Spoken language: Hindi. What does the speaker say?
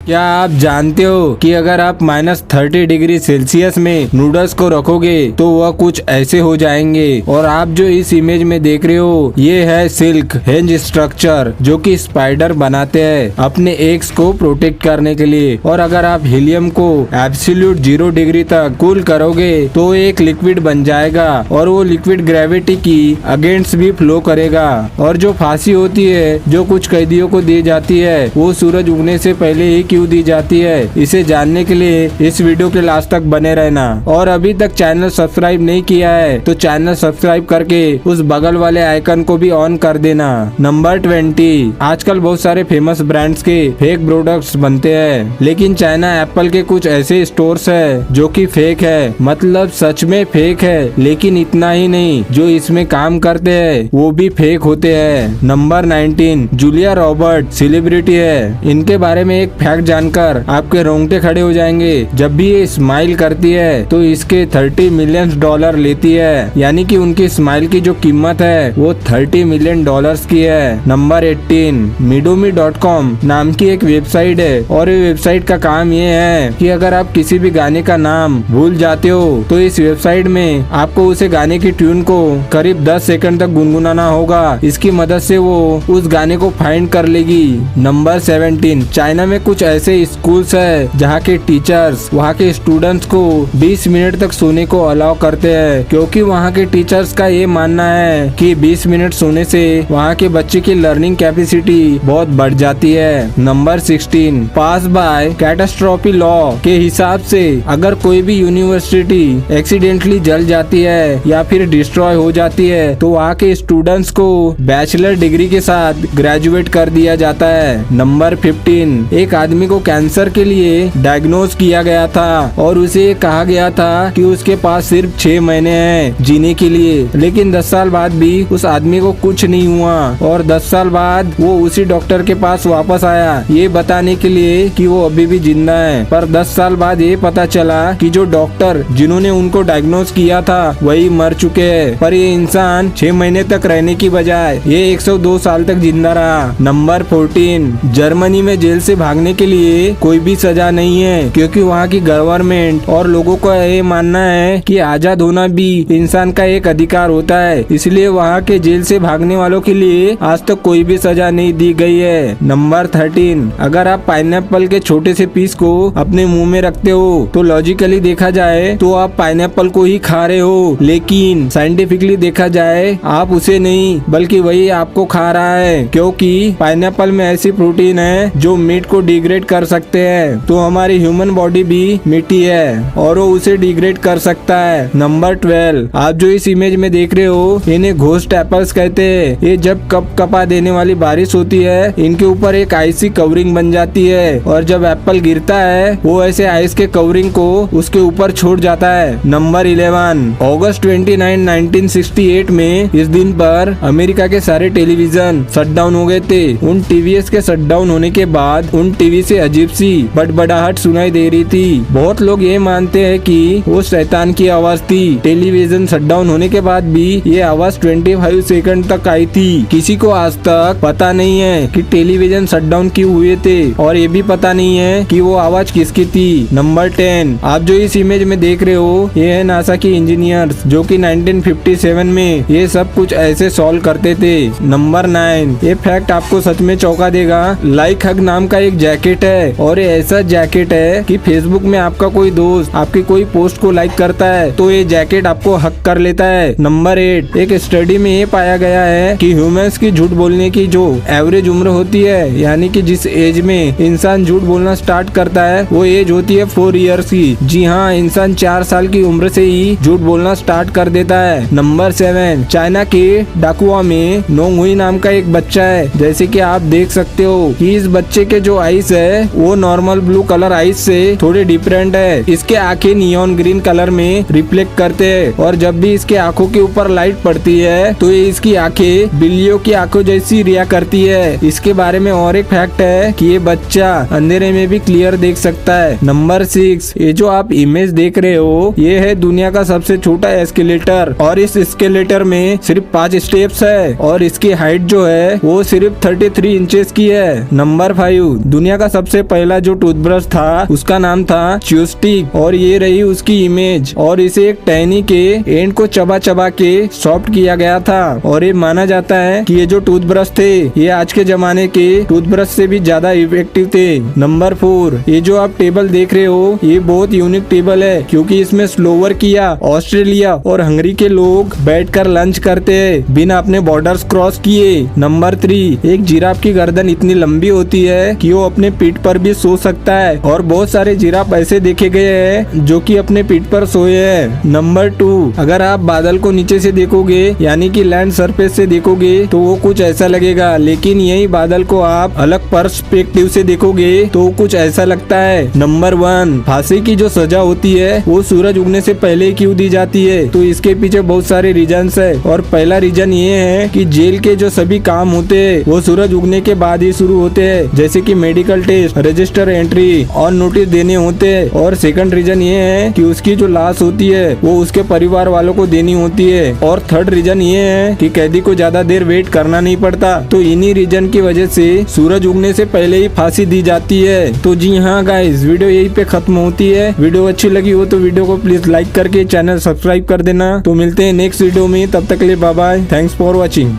क्या आप जानते हो कि अगर आप -30 डिग्री सेल्सियस में नूडल्स को रखोगे तो वह कुछ ऐसे हो जाएंगे। और आप जो इस इमेज में देख रहे हो ये है सिल्क हेंज स्ट्रक्चर, जो कि स्पाइडर बनाते हैं अपने एग्स को प्रोटेक्ट करने के लिए। और अगर आप हीलियम को एब्सोल्यूट 0 डिग्री तक कूल करोगे तो एक लिक्विड बन जाएगा और वो लिक्विड ग्रेविटी की अगेंस्ट भी फ्लो करेगा। और जो फांसी होती है जो कुछ कैदियों को दी जाती है वो सूरज उगने से पहले ही क्यों दी जाती है, इसे जानने के लिए इस वीडियो के लास्ट तक बने रहना। और अभी तक चैनल सब्सक्राइब नहीं किया है तो चैनल सब्सक्राइब करके उस बगल वाले आइकन को भी ऑन कर देना। नंबर 20, आजकल बहुत सारे फेमस ब्रांड्स के फेक प्रोडक्ट्स बनते हैं, लेकिन चाइना एप्पल के कुछ ऐसे स्टोर्स है जो कि फेक है, मतलब सच में फेक है। लेकिन इतना ही नहीं, जो इसमें काम करते हैं वो भी फेक होते हैं। नंबर 19, जूलिया रॉबर्ट सेलिब्रिटी है। इनके बारे में एक फैक्ट जानकर आपके रोंगटे खड़े हो जाएंगे। जब भी ये स्माइल करती है तो इसके $30 मिलियन लेती है, यानी कि उनकी स्माइल की जो कीमत है वो $30 मिलियन की है। नंबर 18, midomi.com नाम की एक वेबसाइट है और ये वेबसाइट का काम ये है कि अगर आप किसी भी गाने का नाम भूल जाते हो तो इस वेबसाइट में आपको उसे गाने की ट्यून को करीब 10 सेकंड तक गुनगुनाना होगा। इसकी मदद से वो उस गाने को फाइंड कर लेगी। नंबर 17, चाइना में कुछ ऐसे स्कूल्स है जहाँ के टीचर्स वहाँ के स्टूडेंट्स को 20 मिनट तक सोने को अलाउ करते हैं, क्योंकि वहाँ के टीचर्स का ये मानना है कि 20 मिनट सोने से वहाँ के बच्चे की लर्निंग कैपेसिटी बहुत बढ़ जाती है। नंबर 16, पास बाय कैटास्ट्रोफी लॉ के हिसाब से अगर कोई भी यूनिवर्सिटी एक्सीडेंटली जल जाती है या फिर डिस्ट्रॉय हो जाती है तो वहाँ के स्टूडेंट्स को बैचलर डिग्री के साथ ग्रेजुएट कर दिया जाता है। नंबर 15, एक आदमी को कैंसर के लिए डायग्नोज किया गया था और उसे कहा गया था कि उसके पास सिर्फ 6 महीने हैं जीने के लिए, लेकिन 10 साल बाद भी उस आदमी को कुछ नहीं हुआ और 10 साल बाद वो उसी डॉक्टर के पास वापस आया ये बताने के लिए कि वो अभी भी जिंदा है। पर 10 साल बाद ये पता चला कि जो डॉक्टर जिन्होंने उनको डायग्नोज किया था वही मर चुके हैं। पर ये इंसान 6 महीने तक रहने की बजाय ये 102 साल तक जिंदा रहा। नंबर 14, जर्मनी में जेल से भागने के लिए कोई भी सजा नहीं है, क्योंकि वहाँ की गवर्नमेंट और लोगों का ये मानना है कि आजाद होना भी इंसान का एक अधिकार होता है, इसलिए वहाँ के जेल से भागने वालों के लिए आज तक कोई भी सजा नहीं दी गई है। नंबर 13, अगर आप पाइनएप्पल के छोटे से पीस को अपने मुंह में रखते हो तो लॉजिकली देखा जाए तो आप पाइनएप्पल को ही खा रहे हो, लेकिन साइंटिफिकली देखा जाए आप उसे नहीं बल्कि वही आपको खा रहा है, क्योंकि पाइनएप्पल में ऐसी प्रोटीन है जो मीट को डिग्रेड कर सकते हैं। तो हमारी ह्यूमन बॉडी भी मीठी है और वो उसे डिग्रेड कर सकता है। नंबर 12, आप जो इस इमेज में देख रहे हो इन्हें घोस्ट एप्पल्स कहते हैं। ये जब कपा देने वाली बारिश होती है इनके ऊपर एक आइसी कवरिंग बन जाती है और जब एप्पल गिरता है वो ऐसे आइस के कवरिंग को उसके ऊपर छोड़ जाता है। नंबर 11, अगस्त 29, 1968 में इस दिन पर अमेरिका के सारे टेलीविजन शट डाउन हो गए थे। उन टीवीएस के शट डाउन होने के बाद उन टीवी से अजीब सी बड़बड़ाहट सुनाई दे रही थी। बहुत लोग ये मानते हैं कि वो शैतान की आवाज थी। टेलीविजन शट डाउन होने के बाद भी ये आवाज 25 सेकंड तक आई थी। किसी को आज तक पता नहीं है कि टेलीविजन शट डाउन क्यों हुए थे और ये भी पता नहीं है कि वो आवाज किसकी थी। नंबर 10, आप जो इस इमेज में देख रहे हो ये है नासा की इंजीनियर्स जो कि 1957 में ये सब कुछ ऐसे सॉल्व करते थे। नंबर 9, ये फैक्ट आपको सच में चौंका देगा। लाइक हग नाम का एक जैकेट है और ये ऐसा जैकेट है कि फेसबुक में आपका कोई दोस्त आपकी कोई पोस्ट को लाइक करता है तो ये जैकेट आपको हक कर लेता है। नंबर 8, एक स्टडी में ये पाया गया है कि ह्यूमंस की झूठ बोलने की जो एवरेज उम्र होती है, यानी कि जिस एज में इंसान झूठ बोलना स्टार्ट करता है वो एज होती है 4 इयर्स की। जी हाँ, इंसान 4 साल की उम्र से ही झूठ बोलना स्टार्ट कर देता है। नंबर 7, चाइना के डाकुआ में नोंगहुई नाम का एक बच्चा है। जैसे कि आप देख सकते हो कि इस बच्चे के जो आइस है वो नॉर्मल ब्लू कलर आइस से थोड़े डिफरेंट है। इसके आंखें नियॉन ग्रीन कलर में रिफ्लेक्ट करते हैं और जब भी इसके आंखों के ऊपर लाइट पड़ती है तो ये इसकी आंखें बिल्लियों की आंखों जैसी रिया करती है। इसके बारे में और एक फैक्ट है कि ये बच्चा अंधेरे में भी क्लियर देख सकता है। नंबर 6, ये जो आप इमेज देख रहे हो ये है दुनिया का सबसे छोटा एस्केलेटर और इस एस्केलेटर में सिर्फ 5 स्टेप्स है और इसकी हाइट जो है वो सिर्फ 33 इंचेस की है। नंबर 5, दुनिया का सबसे पहला जो टूथब्रश था उसका नाम था च्यूस्टिक और ये रही उसकी इमेज। और इसे एक टहनी के एंड को चबा चबा के सॉफ्ट किया गया था और ये माना जाता है कि ये जो टूथब्रश थे ये आज के जमाने के टूथब्रश से भी ज्यादा इफेक्टिव थे। नंबर 4, ये जो आप टेबल देख रहे हो ये बहुत यूनिक टेबल है क्योंकि इसमें स्लोवाकिया, ऑस्ट्रेलिया और हंगरी के लोग बैठकर लंच करते हैं बिना अपने बॉर्डर्स क्रॉस किए। नंबर 3, एक जिराफ की गर्दन इतनी लंबी होती है कि वो अपने पीठ पर भी सो सकता है और बहुत सारे जिराफ ऐसे देखे गए हैं जो कि अपने पीठ पर सोए हैं। नंबर 2, अगर आप बादल को नीचे से देखोगे यानी कि लैंड सरफेस से देखोगे तो वो कुछ ऐसा लगेगा, लेकिन यही बादल को आप अलग पर्सपेक्टिव से देखोगे तो कुछ ऐसा लगता है। नंबर 1, फांसी की जो सजा होती है वो सूरज उगने से पहले क्यों दी जाती है? तो इसके पीछे बहुत सारे रीजंस है और पहला रीजन ये है कि जेल के जो सभी काम होते हैं वो सूरज उगने के बाद ही शुरू होते हैं, जैसे कि मेडिकल टेस्ट, रजिस्टर एंट्री और नोटिस देने होते हैं। और सेकंड रीजन ये है कि उसकी जो लाश होती है वो उसके परिवार वालों को देनी होती है। और थर्ड रीजन ये है कि कैदी को ज्यादा देर वेट करना नहीं पड़ता। तो इन्हीं रीजन की वजह से सूरज उगने से पहले ही फांसी दी जाती है। तो जी हाँ गाइस, वीडियो यही पे खत्म होती है। वीडियो अच्छी लगी हो तो वीडियो को प्लीज लाइक करके चैनल सब्सक्राइब कर देना। तो मिलते हैं नेक्स्ट वीडियो में, तब तक के लिए bye bye, thanks for watching.